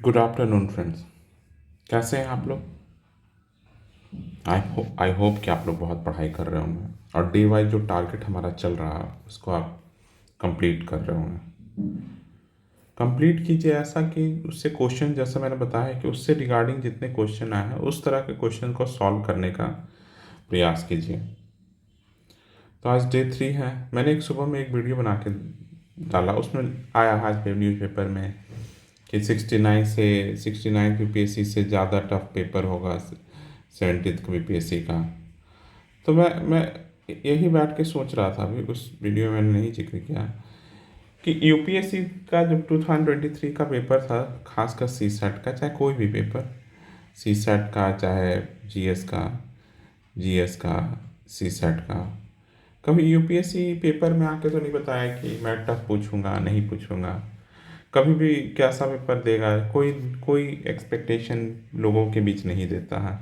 Good afternoon friends. कैसे हैं आप लोग? आई होप कि आप लोग बहुत पढ़ाई कर रहे होंगे और डे वाइज जो टारगेट हमारा चल रहा है उसको आप कंप्लीट कर रहे होंगे। कंप्लीट कीजिए ऐसा कि उससे क्वेश्चन, जैसा मैंने बताया कि उससे रिगार्डिंग जितने क्वेश्चन आए हैं उस तरह के क्वेश्चन को सॉल्व करने का प्रयास कीजिए। तो आज डे 3 है। मैंने सुबह में एक वीडियो बना के डाला, उसमें आया आज न्यूज़पेपर में कि 69 बीपीएससी से ज़्यादा टफ पेपर होगा 70th बीपीएससी का। तो मैं यही बैठ के सोच रहा था, अभी उस वीडियो में मैंने नहीं जिक्र किया कि यूपीएससी का जो 2023 का पेपर था, खासकर सी सेट का, चाहे कोई भी पेपर, सी सेट का चाहे जीएस का, सी सेट का, कभी यूपीएससी पेपर में आके तो नहीं बताया कि मैं टफ पूछूंगा नहीं पूछूंगा, कभी भी कैसा पेपर देगा, कोई कोई एक्सपेक्टेशन लोगों के बीच नहीं देता है।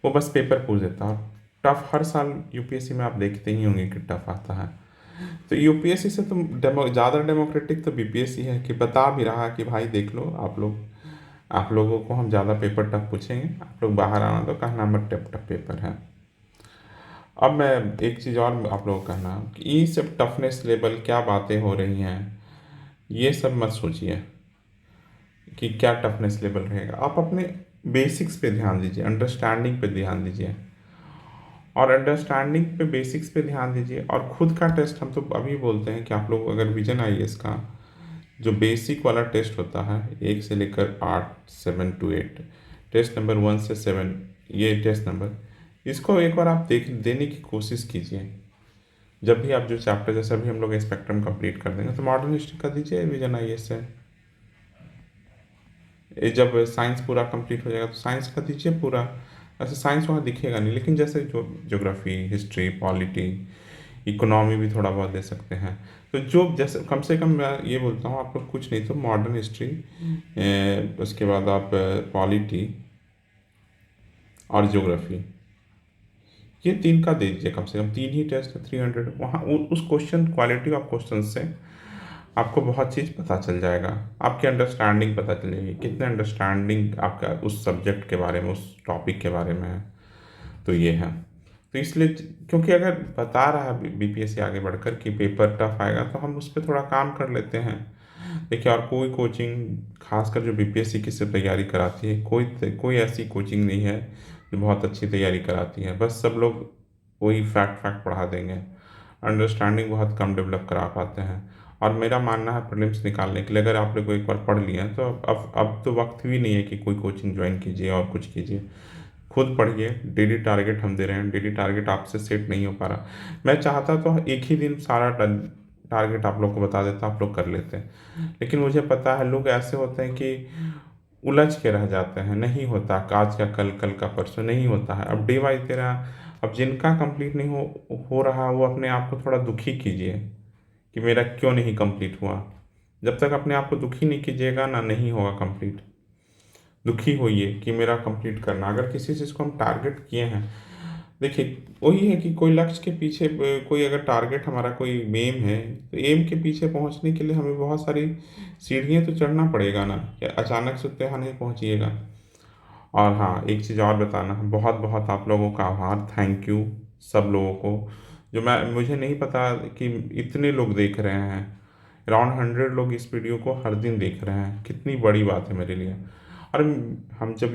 वो बस पेपर पूछ देता है। टफ हर साल यूपीएससी में आप देखते ही होंगे कि टफ आता है। तो यूपीएससी से तो ज़्यादा डेमोक्रेटिक तो बीपीएससी है कि बता भी रहा कि भाई देख लो, आप लोगों को हम ज़्यादा पेपर टफ पूछेंगे, आप लोग बाहर आना तो कहना मत टफ टफ पेपर है। अब मैं एक चीज़ और आप लोगों को कहना कि ये सब टफनेस लेवल क्या बातें हो रही हैं, ये सब मत सोचिए कि क्या टफनेस लेवल रहेगा। आप अपने बेसिक्स पे ध्यान दीजिए, अंडरस्टैंडिंग पे ध्यान दीजिए, और अंडरस्टैंडिंग पे बेसिक्स पे ध्यान दीजिए। और खुद का टेस्ट हम तो अभी बोलते हैं कि आप लोग अगर विजन आईएएस का जो बेसिक वाला टेस्ट होता है 1 से लेकर 8, 7 to 8, टेस्ट नंबर 1 से 7, ये टेस्ट नंबर, इसको एक बार आप देने की कोशिश कीजिए। जब भी आप जो चैप्टर, जैसे अभी हम लोग स्पेक्ट्रम कंप्लीट कर देंगे तो मॉडर्न हिस्ट्री का दीजिए विजन आईएएस से। जब साइंस पूरा कंप्लीट हो जाएगा तो साइंस का दीजिए पूरा। ऐसे साइंस वहाँ दिखेगा नहीं, लेकिन जैसे जो ज्योग्राफी, हिस्ट्री, पॉलिटी, इकोनॉमी भी थोड़ा बहुत दे सकते हैं। तो जो जैसे कम से कम मैं ये बोलता हूँ, आप लोग कुछ नहीं तो मॉडर्न हिस्ट्री, उसके बाद आप पॉलिटी और ज्योग्राफी, ये 3 का दे दीजिए। कम से कम 3 ही टेस्ट है, 300 वहाँ उस क्वेश्चन, क्वालिटी ऑफ क्वेश्चन से आपको बहुत चीज़ पता चल जाएगा, आपकी अंडरस्टैंडिंग पता चल जाएगी, कितने अंडरस्टैंडिंग आपका उस सब्जेक्ट के बारे में, उस टॉपिक के बारे में है। तो ये है। तो इसलिए क्योंकि अगर बता रहा है बीपीएससी आगे बढ़कर कि पेपर टफ आएगा तो हम उस पर थोड़ा काम कर लेते हैं। देखिए, और कोई कोचिंग खासकर जो बीपीएससी की से तैयारी कराती है, कोई ऐसी कोचिंग नहीं है जो बहुत अच्छी तैयारी कराती है। बस सब लोग वही फैक्ट फैक्ट पढ़ा देंगे, अंडरस्टैंडिंग बहुत कम डेवलप करा पाते हैं। और मेरा मानना है प्रीलिम्स निकालने के लिए अगर आप लोग एक बार पढ़ लिए हैं तो अब तो वक्त भी नहीं है कि कोई कोचिंग ज्वाइन कीजिए और कुछ कीजिए। खुद पढ़िए। डेली टारगेट हम दे रहे हैं, डेली टारगेट आपसे सेट नहीं हो पा रहा। मैं चाहता तो एक ही दिन सारा टारगेट आप लोग को बता देता, आप लोग कर लेते हैं, लेकिन मुझे पता है लोग ऐसे होते हैं कि उलझ के रह जाते हैं, नहीं होता, आज का कल, कल का परसों, नहीं होता है। अब डे वाइज तेरा, अब जिनका कंप्लीट नहीं हो रहा वो अपने आप को थोड़ा दुखी कीजिए कि मेरा क्यों नहीं कंप्लीट हुआ। जब तक अपने आप को दुखी नहीं कीजिएगा ना, नहीं होगा कंप्लीट। दुखी होइए कि मेरा कंप्लीट करना। अगर किसी चीज़ को हम टारगेट किए हैं, देखिए वही है कि कोई लक्ष्य के पीछे, कोई अगर टारगेट हमारा कोई एम है, तो एम के पीछे पहुंचने के लिए हमें बहुत सारी सीढ़ियाँ तो चढ़ना पड़ेगा ना, कि अचानक से तो यहाँ नहीं पहुँचिएगा। और हाँ, एक चीज़ और बताना है, बहुत बहुत आप लोगों का आभार, थैंक यू सब लोगों को। जो मुझे नहीं पता कि इतने लोग देख रहे हैं, अराउंड 100 लोग इस वीडियो को हर दिन देख रहे हैं, कितनी बड़ी बात है मेरे लिए। और हम जब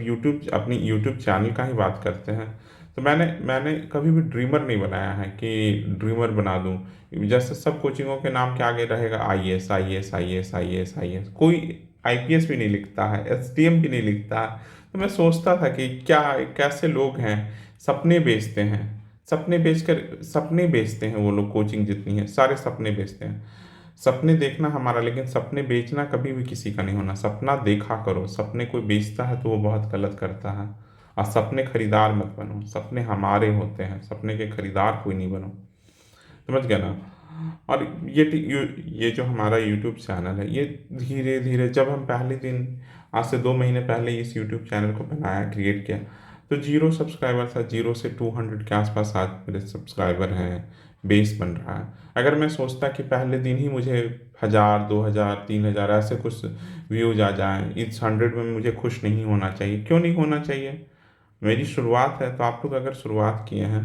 अपनी यूट्यूब चैनल का ही बात करते हैं, तो मैंने कभी भी ड्रीमर नहीं बनाया है कि ड्रीमर बना दूं। जैसे सब कोचिंगों के नाम के आगे रहेगा IAS, IAS, IAS, IAS, IAS, कोई आईपीएस भी नहीं लिखता है, एसडीएम भी नहीं लिखता है। तो मैं सोचता था कि क्या, कैसे लोग हैं, सपने बेचते हैं, सपने बेचते हैं वो लोग, कोचिंग जितनी है सारे सपने बेचते हैं। सपने देखना हमारा, लेकिन सपने बेचना कभी भी किसी का नहीं होना। सपना देखा करो, सपने कोई बेचता है तो वो बहुत गलत करता है। और सपने खरीदार मत बनो, सपने हमारे होते हैं, सपने के खरीदार कोई नहीं बनो, समझ गया ना। और ये जो हमारा यूट्यूब चैनल है, ये धीरे धीरे, जब हम पहले दिन, आज से 2 महीने पहले इस यूट्यूब चैनल को बनाया, क्रिएट किया, तो 0 सब्सक्राइबर था। 0 से 200 के आसपास आज मेरे सब्सक्राइबर हैं, बेस बन रहा है। अगर मैं सोचता कि पहले दिन ही मुझे 1000, 2000, 3000 ऐसे कुछ व्यूज आ जाएं, इस 100 में मुझे खुश नहीं होना चाहिए। क्यों नहीं होना चाहिए? मेरी शुरुआत है, तो आप लोग अगर शुरुआत किए हैं,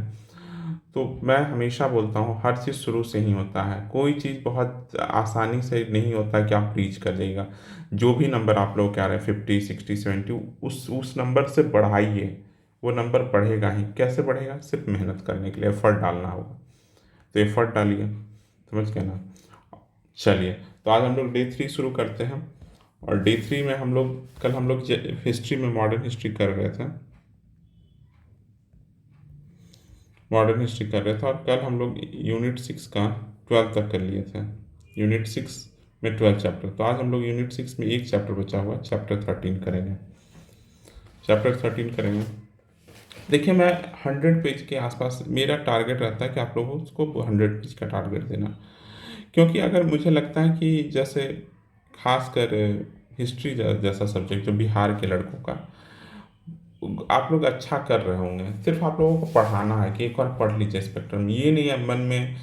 तो मैं हमेशा बोलता हूँ हर चीज़ शुरू से ही होता है। कोई चीज़ बहुत आसानी से नहीं होता कि आप रीच कर जाइएगा। जो भी नंबर आप लोग कह रहे हैं 50, 60, 70, उस नंबर से बढ़ाइए। वो नंबर बढ़ेगा ही। कैसे बढ़ेगा? सिर्फ मेहनत करने के लिए एफर्ट डालना होगा। तो एफर्ट डालिए, समझ गए ना। चलिए, तो आज हम लोग डे 3 शुरू करते हैं। और डे 3 में हम लोग, कल हम लोग हिस्ट्री में मॉडर्न हिस्ट्री कर रहे थे। मॉडर्न हिस्ट्री कर रहे थे, और कल हम लोग यूनिट 6 का 12 तक कर लिए थे। यूनिट 6 में 12 चैप्टर। तो आज हम लोग यूनिट 6 में एक चैप्टर बचा हुआ है, चैप्टर 13 करेंगे। चैप्टर 13 करेंगे। देखिए, मैं 100 पेज के आसपास मेरा टारगेट रहता है कि आप लोगों को 100 पेज का टारगेट देना। क्योंकि अगर मुझे लगता है कि जैसे खासकर हिस्ट्री जैसा सब्जेक्ट जो बिहार के लड़कों का, आप लोग अच्छा कर रहे होंगे। सिर्फ आप लोगों को पढ़ाना है कि एक बार पढ़ लीजिए स्पेक्ट्रम। ये नहीं है मन में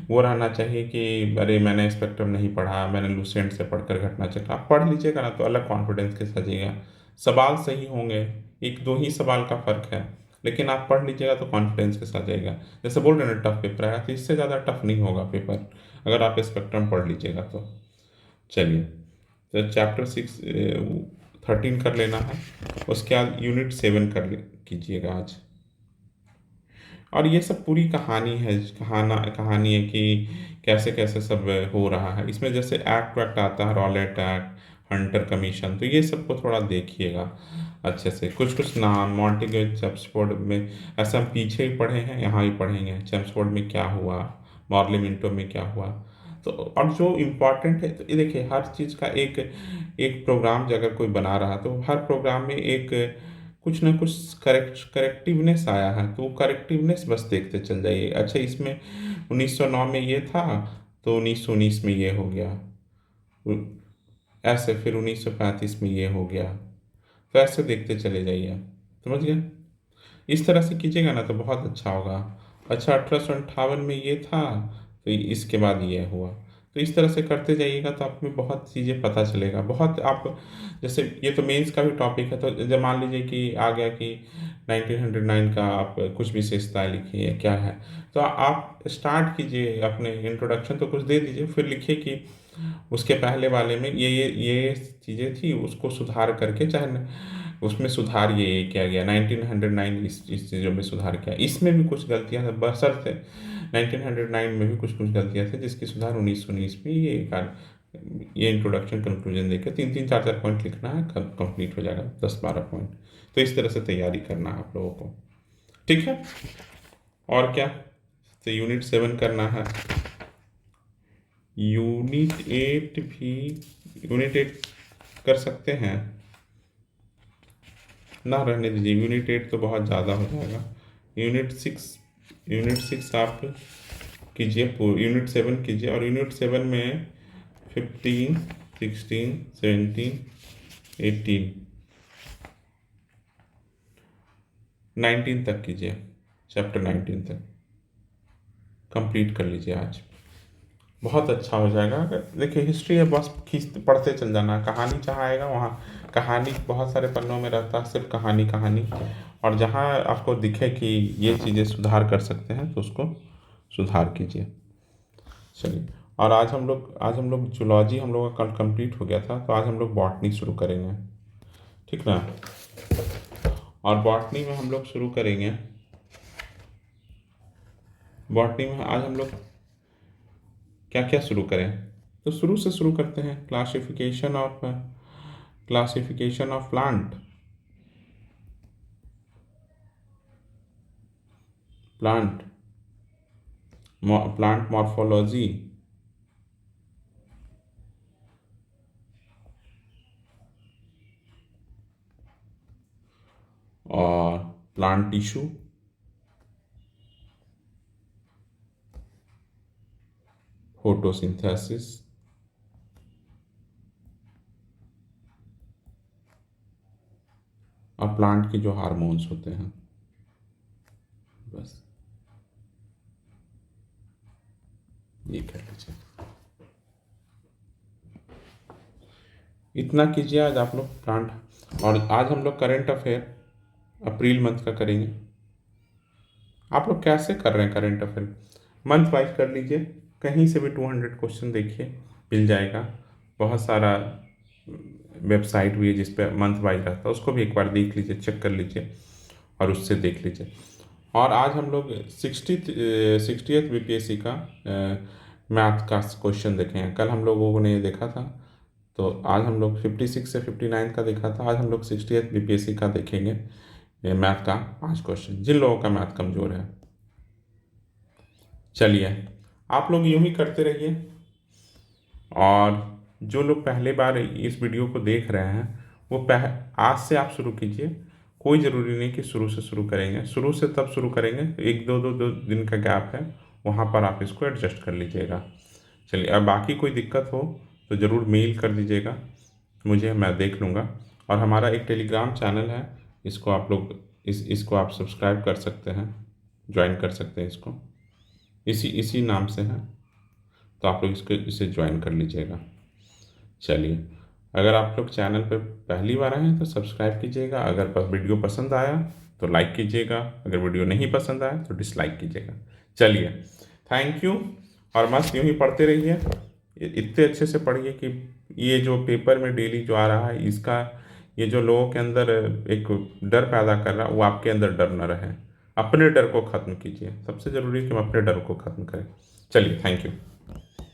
वो रहना चाहिए कि अरे मैंने स्पेक्ट्रम नहीं पढ़ा, मैंने लूसेंट से पढ़कर घटना चक्र। आप पढ़ लीजिएगा ना तो अलग कॉन्फिडेंस के साथ जाइएगा। सवाल सही होंगे, एक दो ही सवाल का फर्क है, लेकिन आप पढ़ लीजिएगा तो कॉन्फिडेंस के साथ जाइएगा। जैसे बोल रहे हैं ना टफ पेपर आया, तो इससे ज़्यादा टफ नहीं होगा पेपर अगर आप स्पेक्ट्रम पढ़ लीजिएगा तो। चलिए, तो चैप्टर 13 कर लेना है। उसके बाद यूनिट 7 कीजिएगा आज। और ये सब पूरी कहानी है, कहानी है कि कैसे कैसे सब हो रहा है इसमें। जैसे एक्ट वैक्ट आता है, रॉलेट एक्ट, हंटर कमीशन, तो ये सबको थोड़ा देखिएगा अच्छे से। कुछ कुछ नाम मॉन्टेग्यू चेम्सफोर्ड में, ऐसा हम पीछे ही पढ़े हैं, यहाँ भी पढ़ेंगे। चेम्सफोर्ड में क्या हुआ, मॉर्ले मिंटो में क्या हुआ। तो और जो इम्पोर्टेंट है, तो ये देखिए हर चीज़ का एक एक प्रोग्राम अगर कोई बना रहा है, तो हर प्रोग्राम में एक कुछ ना कुछ करेक्टिवनेस आया है, तो वो करेक्टिवनेस बस देखते चल जाइए। अच्छा, इसमें 1909 में ये था, तो 1919 में ये हो गया, ऐसे फिर 1935 में ये हो गया, तो ऐसे देखते चले जाइए। समझ गए? इस तरह से कीजिएगा ना तो बहुत अच्छा होगा। अच्छा, 1858 में ये था, तो इसके बाद ये हुआ। तो इस तरह से करते जाइएगा तो आप में बहुत चीज़ें पता चलेगा। बहुत आप, जैसे ये तो मेंस का भी टॉपिक है, तो जब मान लीजिए कि आ गया कि 1909 का आप कुछ विशेषताएं लिखिए क्या है, तो आप स्टार्ट कीजिए अपने इंट्रोडक्शन तो कुछ दे दीजिए, फिर लिखिए कि उसके पहले वाले में ये चीज़ें थी, उसको सुधार करके, चाहे उसमें सुधार ये किया गया 1909, इस चीज़ों में सुधार किया, इसमें भी कुछ गलतियां थे, बशर्ते 1909 में भी कुछ कुछ गलतियां थी जिसकी सुधार 1919 में। ये इंट्रोडक्शन कंक्लूजन देकर 3 3 4 4 पॉइंट लिखना है, कंप्लीट हो जाएगा 10 12 पॉइंट। तो इस तरह से तैयारी करना है आप लोगों को, ठीक है। और क्या, तो यूनिट 7 करना है। यूनिट 8 भी, यूनिट 8 कर सकते हैं ना, रहने दीजिए। यूनिट 8 तो बहुत ज़्यादा हो जाएगा। यूनिट 6, आप कीजिए, यूनिट 7 कीजिए। और यूनिट 7 में 15, 16, 17, 18, 19 तक कीजिए। चैप्टर 19 तक कंप्लीट कर लीजिए आज, बहुत अच्छा हो जाएगा। अगर देखिए हिस्ट्री है, बस खींच पढ़ते चल जाना। कहानी जहाँ आएगा वहाँ कहानी बहुत सारे पन्नों में रहता है, सिर्फ कहानी कहानी। और जहाँ आपको दिखे कि ये चीज़ें सुधार कर सकते हैं तो उसको सुधार कीजिए। चलिए, और आज हम लोग जूलॉजी हम लोग का कल कंप्लीट हो गया था, तो आज हम लोग बॉटनी शुरू करेंगे, ठीक ना। और बॉटनी में हम लोग शुरू करेंगे, बॉटनी में आज हम लोग क्या क्या शुरू करें। तो शुरू से शुरू करते हैं, classification of plant plant morphology, और प्लांट टिश्यू, फोटोसिंथेसिस, और प्लांट के जो हार्मोन्स होते हैं, बस। इतना कीजिए आज आप लोग प्लांट। और आज हम लोग करेंट अफेयर अप्रैल मंथ का करेंगे। आप लोग कैसे कर रहे हैं करेंट अफेयर? मंथ वाइज कर लीजिए, कहीं से भी 200 क्वेश्चन देखिए, मिल जाएगा। बहुत सारा वेबसाइट भी है जिस पे मंथ वाइज रहता है, उसको भी एक बार देख लीजिए, चेक कर लीजिए और उससे देख लीजिए। और आज हम लोग 60th बीपीएससी का मैथ का क्वेश्चन देखेंगे। कल हम लोगों ने देखा था, तो आज हम लोग 56 से 59 का देखा था। आज हम लोग 60th बीपीएससी का देखेंगे मैथ का 5 क्वेश्चन, जिन लोगों का मैथ कमज़ोर है। चलिए, आप लोग यूं ही करते रहिए। और जो लोग पहले बार इस वीडियो को देख रहे हैं वो आज से आप शुरू कीजिए। कोई ज़रूरी नहीं कि शुरू से शुरू करेंगे, शुरू से तब शुरू करेंगे, एक दो दिन का गैप है, वहाँ पर आप इसको एडजस्ट कर लीजिएगा। चलिए, अब बाकी कोई दिक्कत हो तो ज़रूर मेल कर दीजिएगा मुझे, मैं देख लूँगा। और हमारा एक टेलीग्राम चैनल है, इसको आप लोग इसको आप सब्सक्राइब कर सकते हैं, ज्वाइन कर सकते हैं इसको, इसी नाम से है, तो आप लोग इसे ज्वाइन कर लीजिएगा। चलिए, अगर आप लोग चैनल पर पहली बार आए हैं तो सब्सक्राइब कीजिएगा। अगर वीडियो पसंद आया तो लाइक कीजिएगा, अगर वीडियो नहीं पसंद आया तो डिसलाइक कीजिएगा। चलिए, थैंक यू। और मस्त यूँ ही पढ़ते रहिए, इतने अच्छे से पढ़िए कि ये जो पेपर में डेली जो आ रहा है, इसका ये जो लोगों के अंदर एक डर पैदा कर रहा है, वो आपके अंदर डर न रहे। अपने डर को ख़त्म कीजिए, सबसे ज़रूरी है कि हम अपने डर को ख़त्म करें। चलिए, थैंक यू।